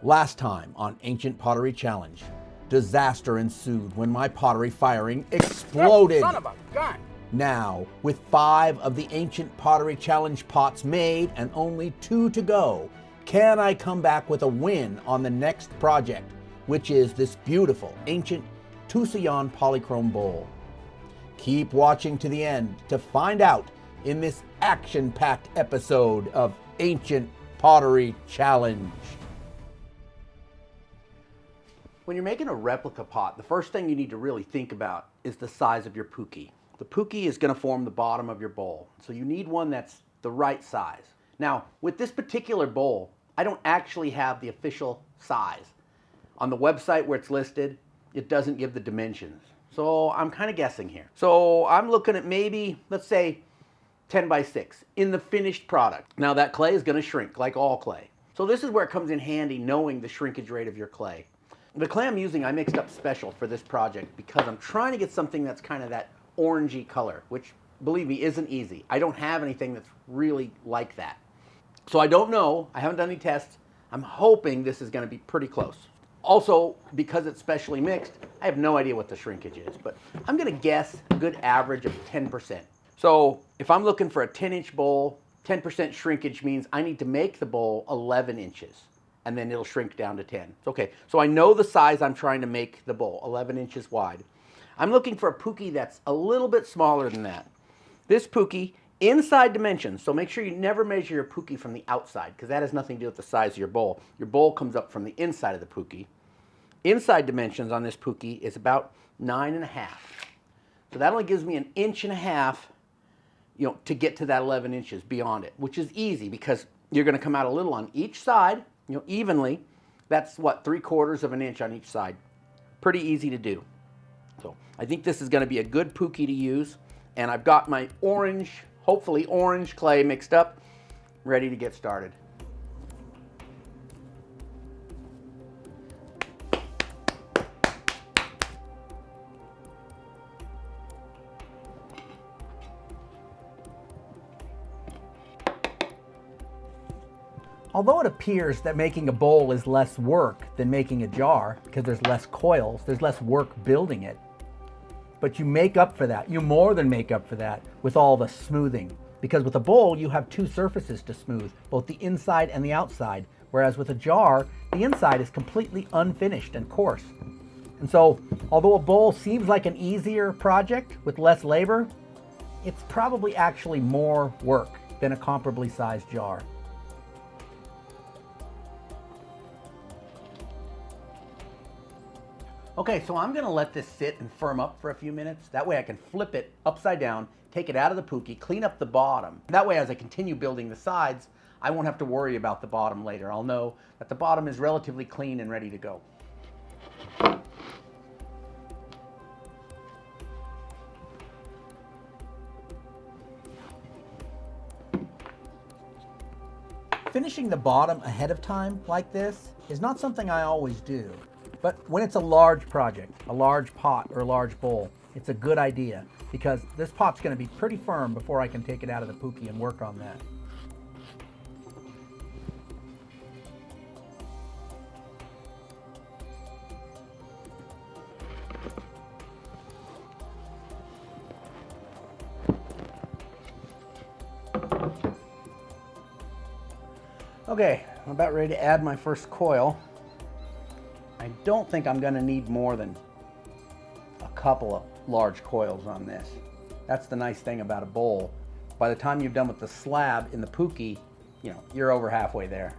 Last time on Ancient Pottery Challenge, disaster ensued when my pottery firing exploded. Son of a gun! Now, with 5 of the Ancient Pottery Challenge pots made and only 2 to go, can I come back with a win on the next project, which is this beautiful ancient Tusayan Polychrome bowl? Keep watching to the end to find out in this action-packed episode of Ancient Pottery Challenge. When you're making a replica pot, the first thing you need to really think about is the size of your puki. The puki is going to form the bottom of your bowl, so you need one that's the right size. Now, with this particular bowl, I don't actually have the official size. On the website where it's listed, it doesn't give the dimensions. So I'm kind of guessing here. So I'm looking at maybe, let's say, 10 by 6 in the finished product. Now that clay is going to shrink like all clay. So this is where it comes in handy knowing the shrinkage rate of your clay. The clay I'm using, I mixed up special for this project because I'm trying to get something that's kind of that orangey color, which, believe me, isn't easy. I don't have anything that's really like that. So I don't know. I haven't done any tests. I'm hoping this is going to be pretty close. Also, because it's specially mixed, I have no idea what the shrinkage is, but I'm going to guess a good average of 10%. So if I'm looking for a 10-inch bowl, 10% shrinkage means I need to make the bowl 11 inches. And then it'll shrink down to 10. Okay, so I know the size I'm trying to make the bowl, 11 inches wide. I'm looking for a puki that's a little bit smaller than that. This puki, inside dimensions, so make sure you never measure your puki from the outside, because that has nothing to do with the size of your bowl. Your bowl comes up from the inside of the puki. Inside dimensions on this puki is about 9.5. So that only gives me 1.5 inches, to get to that 11 inches beyond it, which is easy because you're going to come out a little on each side, evenly. That's what, 3/4 of an inch on each side. Pretty easy to do. So I think this is going to be a good puki to use. And I've got my orange, hopefully orange clay mixed up, ready to get started. Although it appears that making a bowl is less work than making a jar, because there's less coils, there's less work building it, but you make up for that, you more than make up for that with all the smoothing. Because with a bowl, you have 2 surfaces to smooth, both the inside and the outside, whereas with a jar, the inside is completely unfinished and coarse. And so, although a bowl seems like an easier project with less labor, it's probably actually more work than a comparably sized jar. Okay, so I'm going to let this sit and firm up for a few minutes. That way I can flip it upside down, take it out of the puki, clean up the bottom. That way as I continue building the sides, I won't have to worry about the bottom later. I'll know that the bottom is relatively clean and ready to go. Finishing the bottom ahead of time like this is not something I always do. But when it's a large project, a large pot or a large bowl, it's a good idea because this pot's going to be pretty firm before I can take it out of the puki and work on that. Okay, I'm about ready to add my first coil. I don't think I'm going to need more than a couple of large coils on this. That's the nice thing about a bowl. By the time you're done with the slab in the puki, you're over halfway there.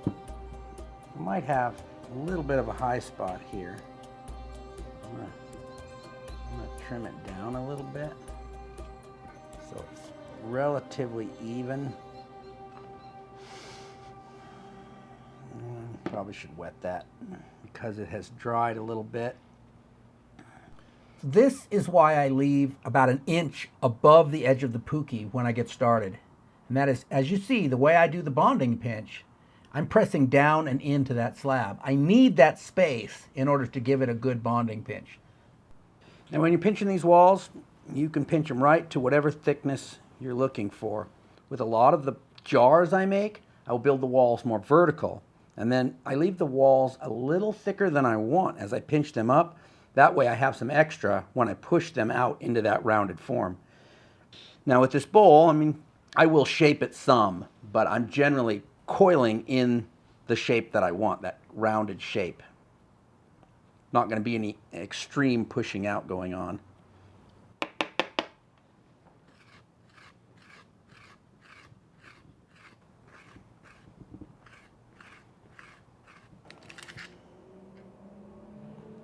I might have a little bit of a high spot here. I'm going to trim it down a little bit, so it's relatively even. Probably should wet that because it has dried a little bit. This is why I leave about 1 inch above the edge of the puki when I get started. And that is, as you see, the way I do the bonding pinch, I'm pressing down and into that slab. I need that space in order to give it a good bonding pinch. Now when you're pinching these walls, You can pinch them right to whatever thickness you're looking for. With a lot of the jars I make, I will build the walls more vertical. And then I leave the walls a little thicker than I want as I pinch them up. That way I have some extra when I push them out into that rounded form. Now with this bowl, I will shape it some, but I'm generally coiling in the shape that I want, that rounded shape. Not going to be any extreme pushing out going on.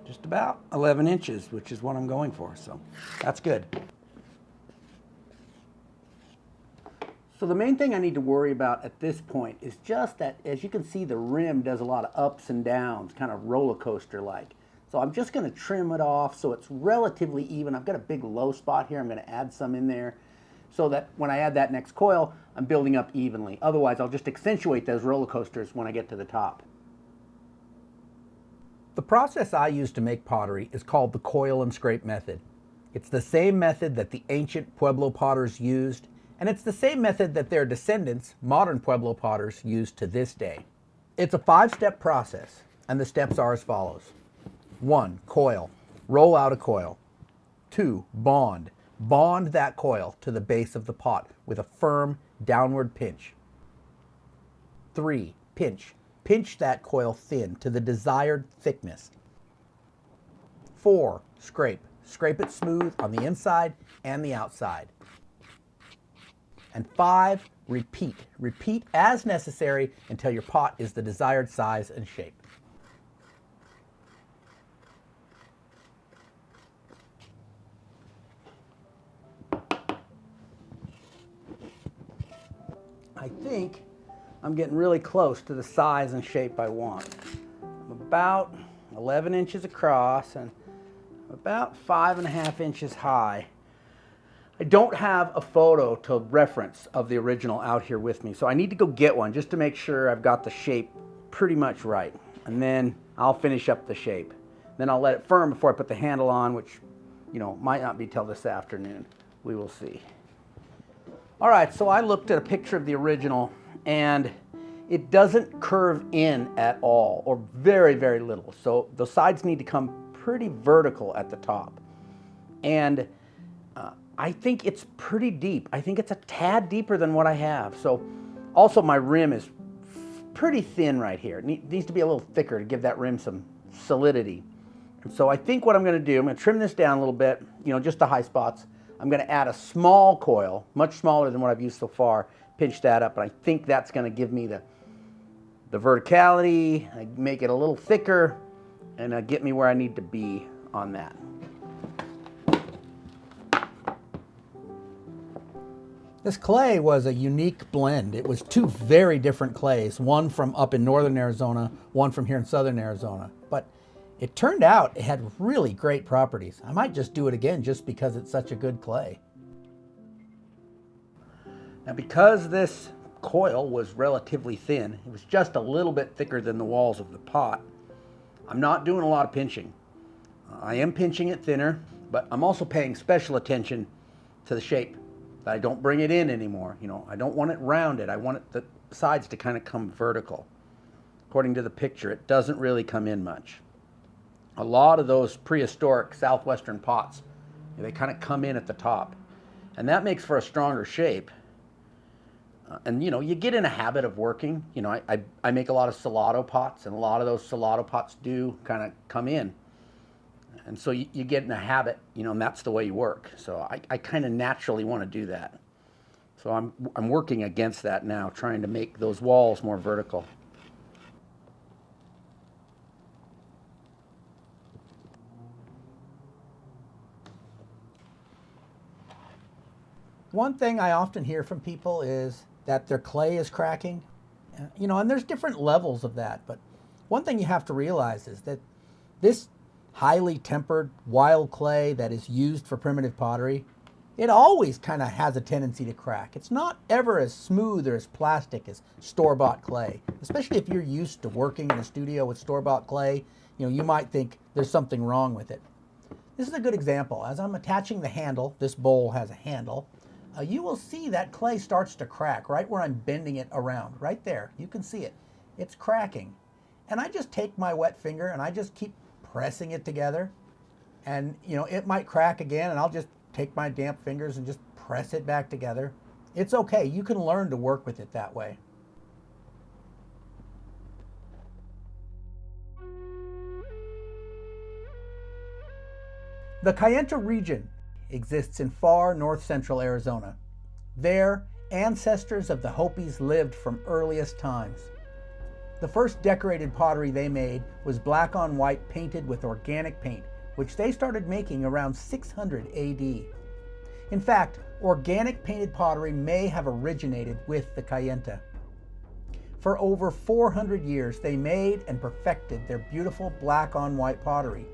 Just about 11 inches, which is what I'm going for, so that's good. So the main thing I need to worry about at this point is just that, as you can see, the rim does a lot of ups and downs, kind of roller coaster like. So I'm just going to trim it off so it's relatively even. I've got a big low spot here. I'm going to add some in there so that when I add that next coil, I'm building up evenly. Otherwise, I'll just accentuate those roller coasters when I get to the top. The process I use to make pottery is called the coil and scrape method. It's the same method that the ancient Pueblo potters used, and it's the same method that their descendants, modern Pueblo potters, use to this day. It's a 5-step process, and the steps are as follows. 1. Coil. Roll out a coil. 2. Bond. Bond that coil to the base of the pot with a firm downward pinch. 3. Pinch. Pinch that coil thin to the desired thickness. 4. Scrape. Scrape it smooth on the inside and the outside. And 5. Repeat. Repeat as necessary until your pot is the desired size and shape. I think I'm getting really close to the size and shape I want. I'm about 11 inches across and about 5.5 inches high. I don't have a photo to reference of the original out here with me, so I need to go get one just to make sure I've got the shape pretty much right. And then I'll finish up the shape. Then I'll let it firm before I put the handle on, which, might not be till this afternoon. We will see. All right, so I looked at a picture of the original, and it doesn't curve in at all, or very, very little. So the sides need to come pretty vertical at the top. And I think it's pretty deep. I think it's a tad deeper than what I have. So also my rim is pretty thin right here. It needs to be a little thicker to give that rim some solidity. And so I think what I'm going to do, I'm going to trim this down a little bit, just the high spots. I'm going to add a small coil, much smaller than what I've used so far, pinch that up, and I think that's going to give me the verticality, make it a little thicker, and get me where I need to be on that. This clay was a unique blend. It was 2 very different clays, one from up in northern Arizona, one from here in southern Arizona. But it turned out it had really great properties. I might just do it again just because it's such a good clay. Now because this coil was relatively thin, it was just a little bit thicker than the walls of the pot, I'm not doing a lot of pinching. I am pinching it thinner, but I'm also paying special attention to the shape. That I don't bring it in anymore. I don't want it rounded. I want the sides to kind of come vertical. According to the picture, it doesn't really come in much. A lot of those prehistoric southwestern pots, they kind of come in at the top. And that makes for a stronger shape. And you get in a habit of working. I make a lot of salado pots, and a lot of those salado pots do kind of come in. And so you get in a habit, and that's the way you work. So I kind of naturally want to do that. So I'm working against that now, trying to make those walls more vertical. One thing I often hear from people is that their clay is cracking. And there's different levels of that. But one thing you have to realize is that this highly tempered wild clay that is used for primitive pottery, it always kind of has a tendency to crack. It's not ever as smooth or as plastic as store-bought clay. Especially if you're used to working in a studio with store-bought clay, you might think there's something wrong with it. This is a good example. As I'm attaching the handle, this bowl has a handle, you will see that clay starts to crack right where I'm bending it around. Right there, you can see it. It's cracking. And I just take my wet finger and I just keep pressing it together. And it might crack again, and I'll just take my damp fingers and just press it back together. It's okay. You can learn to work with it that way. The Kayenta region exists in far north-central Arizona. There, ancestors of the Hopis lived from earliest times. The first decorated pottery they made was black on white painted with organic paint, which they started making around 600 AD. In fact, organic painted pottery may have originated with the Kayenta. For over 400 years, they made and perfected their beautiful black on white pottery.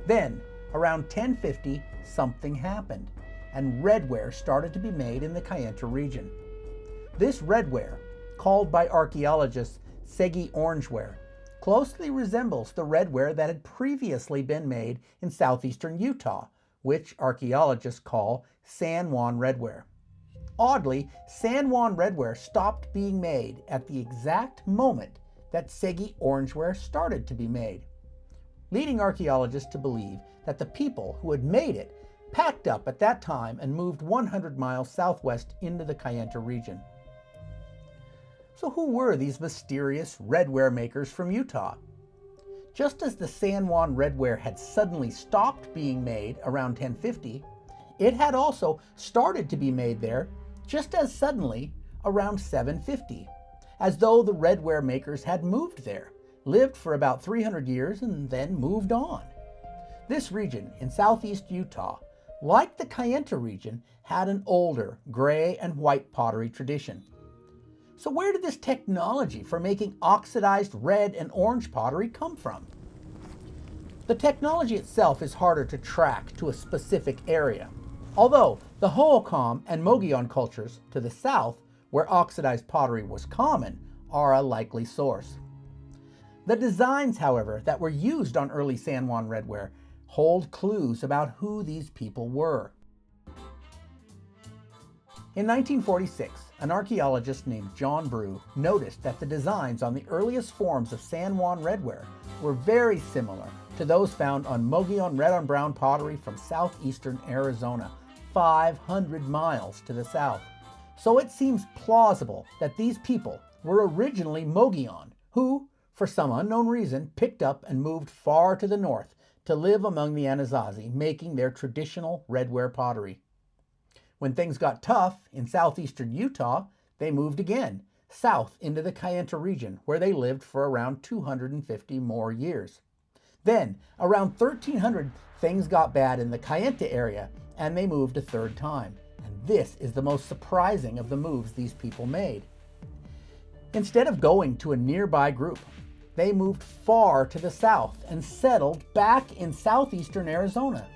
Then, around 1050, something happened, and redware started to be made in the Kayenta region. This redware, called by archaeologists Segi orangeware, closely resembles the redware that had previously been made in southeastern Utah, which archaeologists call San Juan redware. Oddly, San Juan redware stopped being made at the exact moment that Segi orangeware started to be made, leading archaeologists to believe that the people who had made it packed up at that time and moved 100 miles southwest into the Kayenta region. So who were these mysterious redware makers from Utah? Just as the San Juan redware had suddenly stopped being made around 1050, it had also started to be made there just as suddenly around 750, as though the redware makers had moved there, lived for about 300 years, and then moved on. This region in southeast Utah, like the Kayenta region, had an older gray and white pottery tradition. So where did this technology for making oxidized red and orange pottery come from? The technology itself is harder to track to a specific area, although the Overcame and Mogollon cultures to the south, where oxidized pottery was common, are a likely source. The designs, however, that were used on early San Juan redware hold clues about who these people were. In 1946, an archaeologist named John Brew noticed that the designs on the earliest forms of San Juan redware were very similar to those found on Mogollon red on brown pottery from southeastern Arizona, 500 miles to the south. So it seems plausible that these people were originally Mogollon, who, for some unknown reason, picked up and moved far to the north to live among the Anasazi, making their traditional redware pottery. When things got tough in southeastern Utah, they moved again, south into the Kayenta region, where they lived for around 250 more years. Then, around 1300, things got bad in the Kayenta area, and they moved a third time. And this is the most surprising of the moves these people made. Instead of going to a nearby group, they moved far to the south and settled back in southeastern Arizona,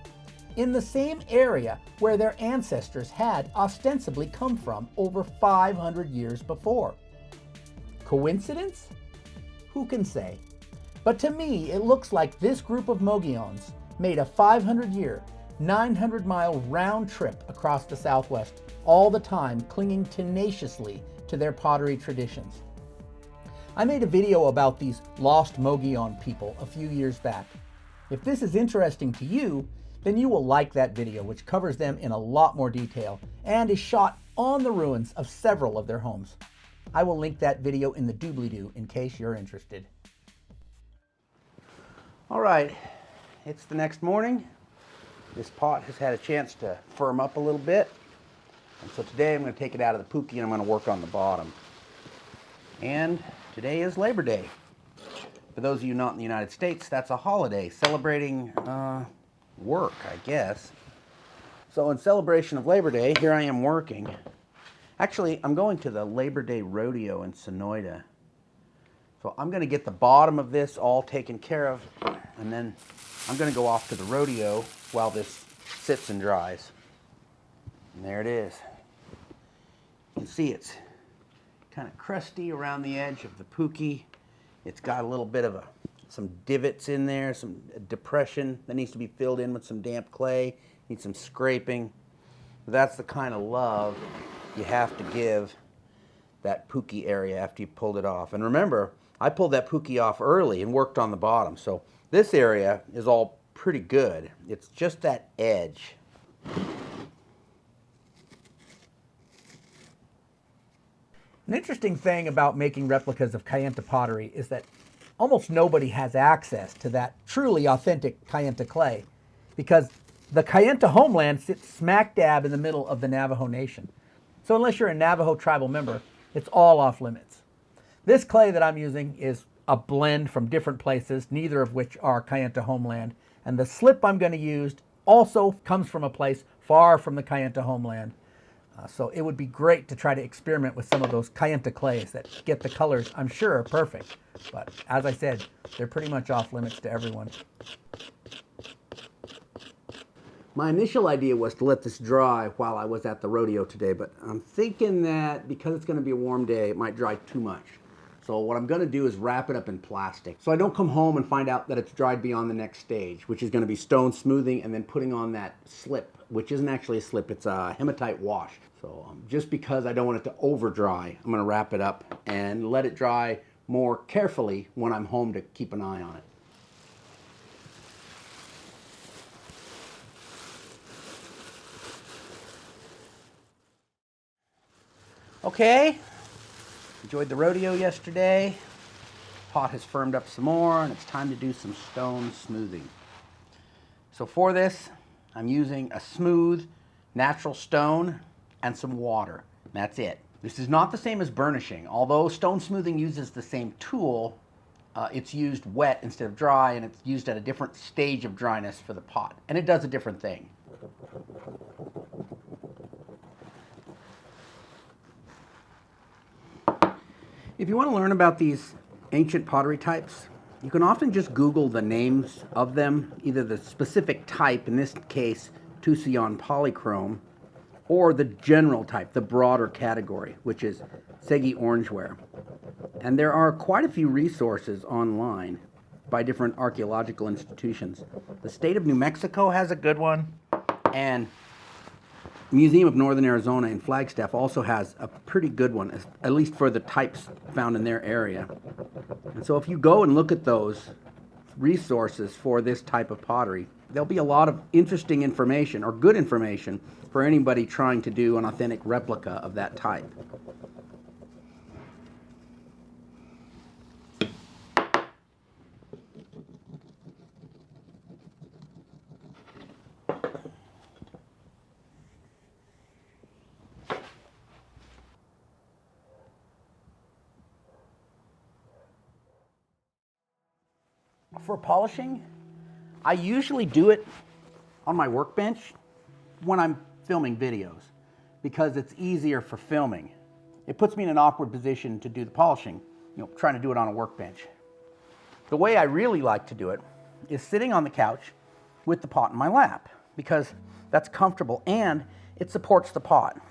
in the same area where their ancestors had ostensibly come from over 500 years before. Coincidence? Who can say? But to me, it looks like this group of Mogollons made a 500-year, 900-mile round trip across the Southwest, all the time clinging tenaciously to their pottery traditions. I made a video about these lost Mogollon people a few years back. If this is interesting to you, then you will like that video, which covers them in a lot more detail and is shot on the ruins of several of their homes. I will link that video in the doobly-doo in case you're interested. All right, it's the next morning. This pot has had a chance to firm up a little bit. And so today I'm going to take it out of the pookie and I'm going to work on the bottom. And today is Labor Day. For those of you not in the United States, that's a holiday celebrating work, I guess. So in celebration of Labor Day, here I am working. Actually, I'm going to the Labor Day rodeo in Sonoyta. So I'm going to get the bottom of this all taken care of, and then I'm going to go off to the rodeo while this sits and dries. And there it is. You can see it's kind of crusty around the edge of the pookie. It's got a little bit of a some divots in there, some depression that needs to be filled in with some damp clay, needs some scraping. That's the kind of love you have to give that pookie area after you pulled it off. And remember, I pulled that pookie off early and worked on the bottom, so this area is all pretty good. It's just that edge. An interesting thing about making replicas of Kayenta pottery is that almost nobody has access to that truly authentic Kayenta clay, because the Kayenta homeland sits smack dab in the middle of the Navajo Nation. So unless you're a Navajo tribal member, it's all off limits. This clay that I'm using is a blend from different places, neither of which are Kayenta homeland. And the slip I'm going to use also comes from a place far from the Kayenta homeland. So it would be great to try to experiment with some of those Kayenta clays that get the colors, I'm sure, perfect. But as I said, they're pretty much off limits to everyone. My initial idea was to let this dry while I was at the rodeo today, but I'm thinking that because it's going to be a warm day, it might dry too much. So what I'm going to do is wrap it up in plastic, so I don't come home and find out that it's dried beyond the next stage, which is going to be stone smoothing and then putting on that slip, which isn't actually a slip, it's a hematite wash. So just because I don't want it to over dry, I'm going to wrap it up and let it dry more carefully when I'm home to keep an eye on it. Okay, enjoyed the rodeo yesterday. Pot has firmed up some more and it's time to do some stone smoothing. So for this, I'm using a smooth natural stone and some water. That's it. This is not the same as burnishing. Although stone smoothing uses the same tool, it's used wet instead of dry, and it's used at a different stage of dryness for the pot. And it does a different thing. If you want to learn about these ancient pottery types, you can often just Google the names of them, either the specific type, in this case, Tusayan Polychrome, or the general type, the broader category, which is Segi Orangeware. And there are quite a few resources online by different archaeological institutions. The state of New Mexico has a good one, and Museum of Northern Arizona in Flagstaff also has a pretty good one, at least for the types found in their area. And so if you go and look at those resources for this type of pottery, there'll be a lot of interesting information, or good information, for anybody trying to do an authentic replica of that type. For polishing, I usually do it on my workbench when I'm filming videos, because it's easier for filming. It puts me in an awkward position to do the polishing, trying to do it on a workbench. The way I really like to do it is sitting on the couch with the pot in my lap, because that's comfortable and it supports the pot.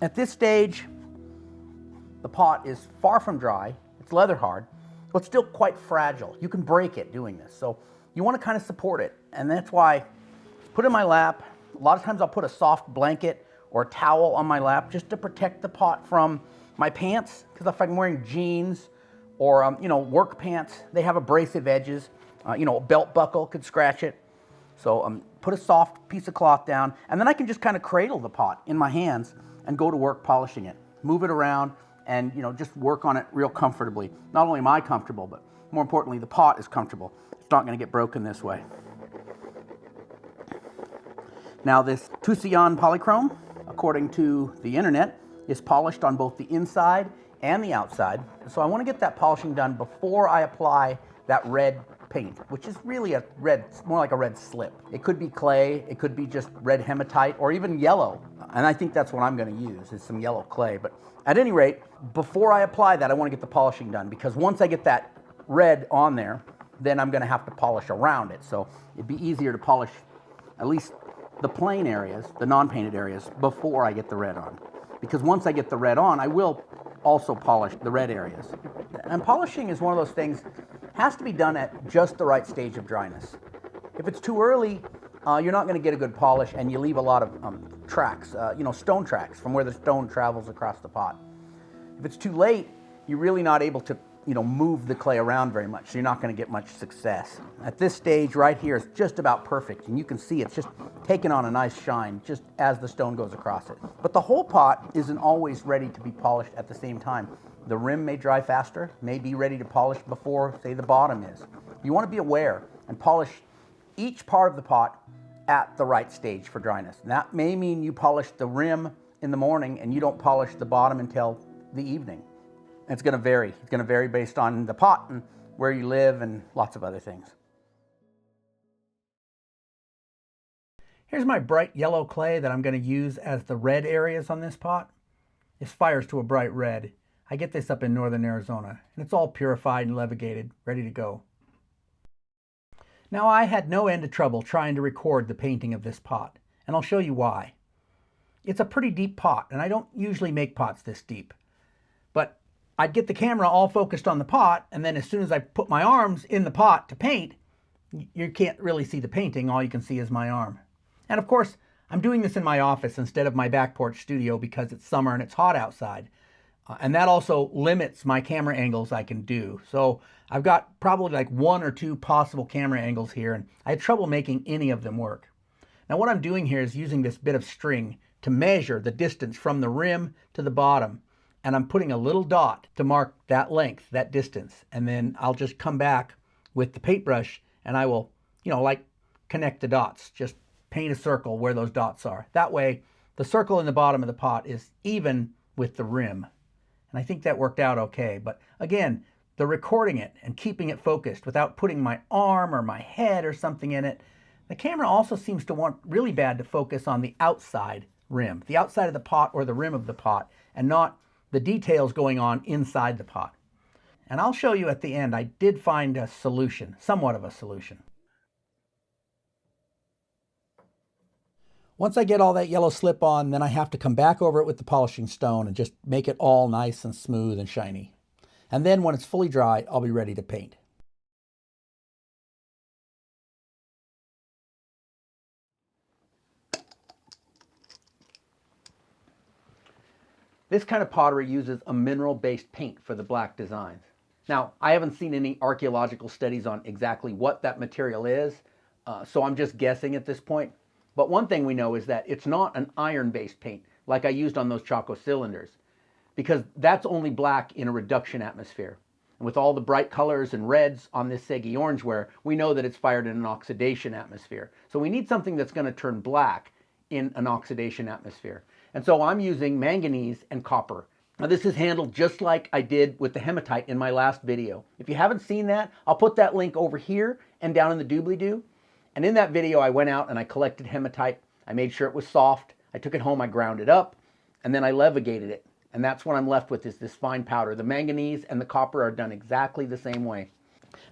At this stage, the pot is far from dry, it's leather hard, but still quite fragile. You can break it doing this. So you want to kind of support it. And that's why I put it in my lap. A lot of times I'll put a soft blanket or a towel on my lap just to protect the pot from my pants. Because if I'm wearing jeans or work pants, they have abrasive edges. A belt buckle could scratch it. So put a soft piece of cloth down, and then I can just kind of cradle the pot in my hands and go to work polishing it. Move it around and just work on it real comfortably. Not only am I comfortable, but more importantly, the pot is comfortable. It's not going to get broken this way. Now this Tusayan Polychrome, according to the internet, is polished on both the inside and the outside. So I want to get that polishing done before I apply that red paint, which is really a red, more like a red slip. It could be clay, it could be just red hematite, or even yellow. And I think that's what I'm going to use, is some yellow clay. But at any rate, before I apply that, I want to get the polishing done, because once I get that red on there, then I'm going to have to polish around it. So it'd be easier to polish at least the plain areas, the non-painted areas, before I get the red on. Because once I get the red on, I will also polish the red areas. And polishing is one of those things, has to be done at just the right stage of dryness. If it's too early, you're not going to get a good polish, and you leave a lot of tracks, stone tracks from where the stone travels across the pot. If it's too late, you're really not able to, move the clay around very much, so you're not going to get much success. At this stage right here is just about perfect, and you can see it's just taking on a nice shine just as the stone goes across it. But the whole pot isn't always ready to be polished at the same time. The rim may dry faster, may be ready to polish before, say, the bottom is. You want to be aware and polish each part of the pot at the right stage for dryness. And that may mean you polish the rim in the morning and you don't polish the bottom until the evening. It's going to vary. It's going to vary based on the pot and where you live and lots of other things. Here's my bright yellow clay that I'm going to use as the red areas on this pot. This fires to a bright red. I get this up in northern Arizona, and it's all purified and levigated, ready to go. Now, I had no end of trouble trying to record the painting of this pot, and I'll show you why. It's a pretty deep pot, and I don't usually make pots this deep. But I'd get the camera all focused on the pot, and then as soon as I put my arms in the pot to paint, you can't really see the painting. All you can see is my arm. And of course, I'm doing this in my office instead of my back porch studio because it's summer and it's hot outside. And that also limits my camera angles I can do. So I've got probably like 1 or 2 possible camera angles here, and I had trouble making any of them work. Now what I'm doing here is using this bit of string to measure the distance from the rim to the bottom. And I'm putting a little dot to mark that length, that distance. And then I'll just come back with the paintbrush and I will, connect the dots. Just paint a circle where those dots are. That way, the circle in the bottom of the pot is even with the rim. And I think that worked out okay. But again, the recording it and keeping it focused without putting my arm or my head or something in it, the camera also seems to want really bad to focus on the outside rim, the outside of the pot or the rim of the pot, and not the details going on inside the pot. And I'll show you at the end, I did find a solution, somewhat of a solution. Once I get all that yellow slip on, then I have to come back over it with the polishing stone and just make it all nice and smooth and shiny. And then when it's fully dry, I'll be ready to paint. This kind of pottery uses a mineral-based paint for the black designs. Now, I haven't seen any archaeological studies on exactly what that material is, so I'm just guessing at this point. But one thing we know is that it's not an iron-based paint like I used on those Chaco cylinders, because that's only black in a reduction atmosphere. And with all the bright colors and reds on this Segi Orangeware, we know that it's fired in an oxidation atmosphere. So we need something that's going to turn black in an oxidation atmosphere. And so I'm using manganese and copper. Now this is handled just like I did with the hematite in my last video. If you haven't seen that, I'll put that link over here and down in the doobly-doo. And in that video, I went out and I collected hematite. I made sure it was soft. I took it home, I ground it up, and then I levigated it. And that's what I'm left with, is this fine powder. The manganese and the copper are done exactly the same way.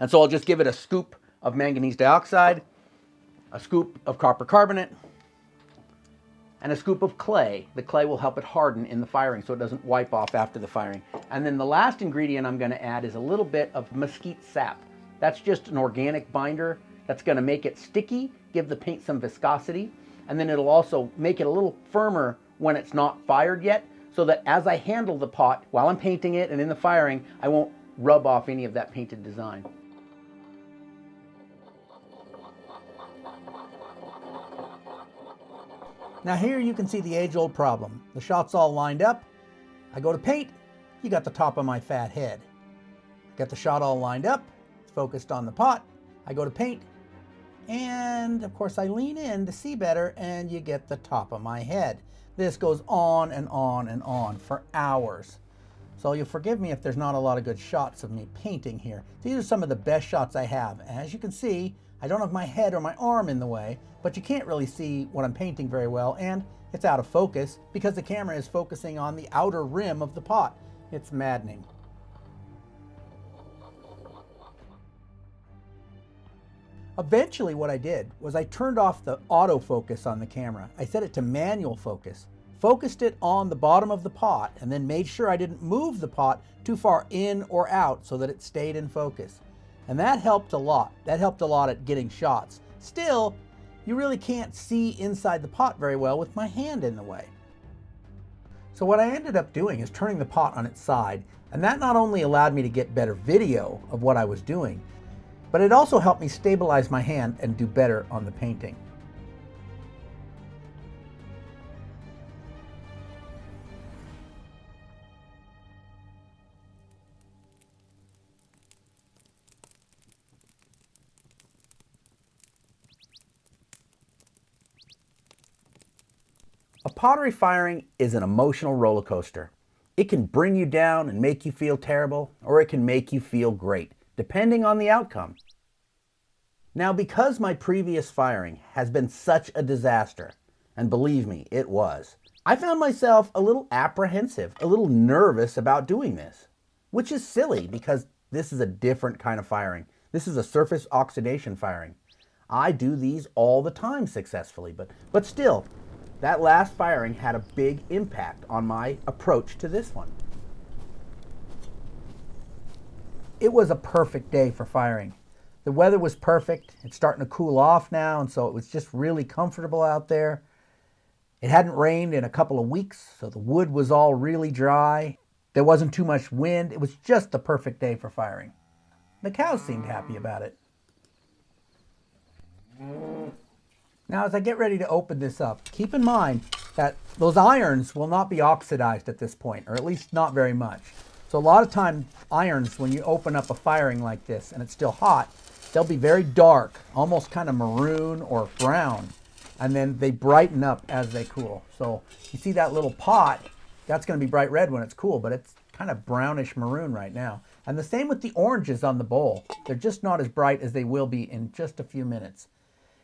And so I'll just give it a scoop of manganese dioxide, a scoop of copper carbonate, and a scoop of clay. The clay will help it harden in the firing so it doesn't wipe off after the firing. And then the last ingredient I'm going to add is a little bit of mesquite sap. That's just an organic binder that's going to make it sticky, give the paint some viscosity, and then it'll also make it a little firmer when it's not fired yet, so that as I handle the pot while I'm painting it and in the firing, I won't rub off any of that painted design. Now here you can see the age-old problem. The shot's all lined up. I go to paint, you got the top of my fat head. Got the shot all lined up, it's focused on the pot. I go to paint, and of course I lean in to see better, and you get the top of my head. This goes on and on and on for hours. So you'll forgive me if there's not a lot of good shots of me painting here. These are some of the best shots I have. As you can see, I don't have my head or my arm in the way, but you can't really see what I'm painting very well, and it's out of focus because the camera is focusing on the outer rim of the pot. It's maddening. Eventually what I did was I turned off the autofocus on the camera. I set it to manual focus, focused it on the bottom of the pot, and then made sure I didn't move the pot too far in or out so that it stayed in focus. And that helped a lot. That helped a lot at getting shots. Still, you really can't see inside the pot very well with my hand in the way. So what I ended up doing is turning the pot on its side, and that not only allowed me to get better video of what I was doing, but it also helped me stabilize my hand and do better on the painting. A pottery firing is an emotional roller coaster. It can bring you down and make you feel terrible, or it can make you feel great, depending on the outcome. Now, because my previous firing has been such a disaster, and believe me, it was, I found myself a little apprehensive, a little nervous about doing this, which is silly because this is a different kind of firing. This is a surface oxidation firing. I do these all the time successfully, but still, that last firing had a big impact on my approach to this one. It was a perfect day for firing. The weather was perfect. It's starting to cool off now, and so it was just really comfortable out there. It hadn't rained in a couple of weeks, so the wood was all really dry. There wasn't too much wind. It was just the perfect day for firing. The cows seemed happy about it. Now, as I get ready to open this up, keep in mind that those irons will not be oxidized at this point, or at least not very much. So a lot of time, irons, when you open up a firing like this and it's still hot, they'll be very dark, almost kind of maroon or brown, and then they brighten up as they cool. So you see that little pot, that's going to be bright red when it's cool, but it's kind of brownish maroon right now. And the same with the oranges on the bowl. They're just not as bright as they will be in just a few minutes.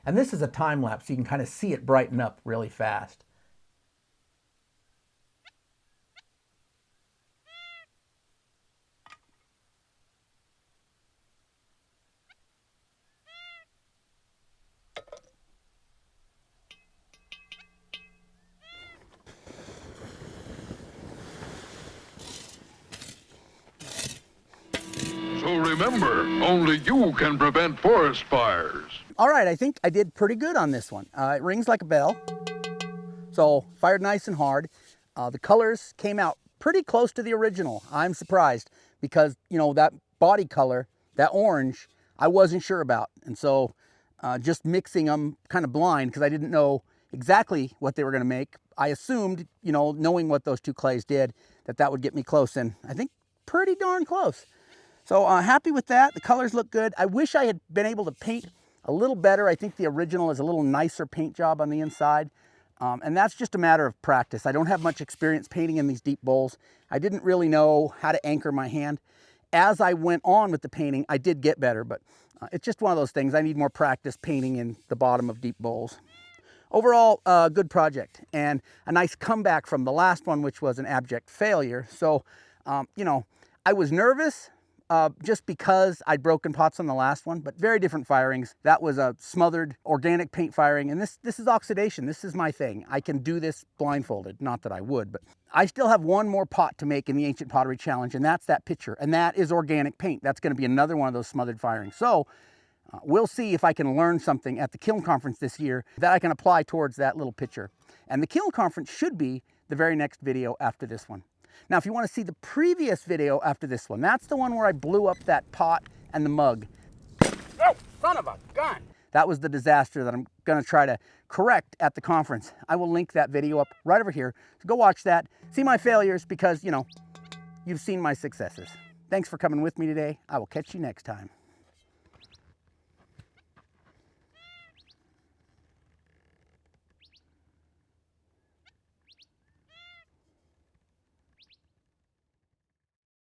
And this is a time lapse, so you can kind of see it brighten up really fast. So remember, only you can prevent forest fires. All right, I think I did pretty good on this one. It rings like a bell, so fired nice and hard. The colors came out pretty close to the original. I'm surprised because, you know, that body color, that orange, I wasn't sure about. And so just mixing them kind of blind because I didn't know exactly what they were going to make. I assumed, you know, knowing what those two clays did, that would get me close, and I think pretty darn close. So happy with that. The colors look good. I wish I had been able to paint a little better. I think the original is a little nicer paint job on the inside. And that's just a matter of practice. I don't have much experience painting in these deep bowls. I didn't really know how to anchor my hand. As I went on with the painting, I did get better, but it's just one of those things. I need more practice painting in the bottom of deep bowls. Overall, good project and a nice comeback from the last one, which was an abject failure. So, you know, I was nervous. Just because I'd broken pots on the last one, but very different firings. That was a smothered organic paint firing, and this is oxidation. This is my thing. I can do this blindfolded. Not that I would, but I still have one more pot to make in the Ancient Pottery Challenge, and that's that pitcher, and that is organic paint. That's going to be another one of those smothered firings. So we'll see if I can learn something at the Kiln Conference this year that I can apply towards that little pitcher. And the Kiln Conference should be the very next video after this one. Now, if you want to see the previous video after this one, that's the one where I blew up that pot and the mug. Oh, son of a gun! That was the disaster that I'm going to try to correct at the conference. I will link that video up right over here. So go watch that. See my failures because, you know, you've seen my successes. Thanks for coming with me today. I will catch you next time.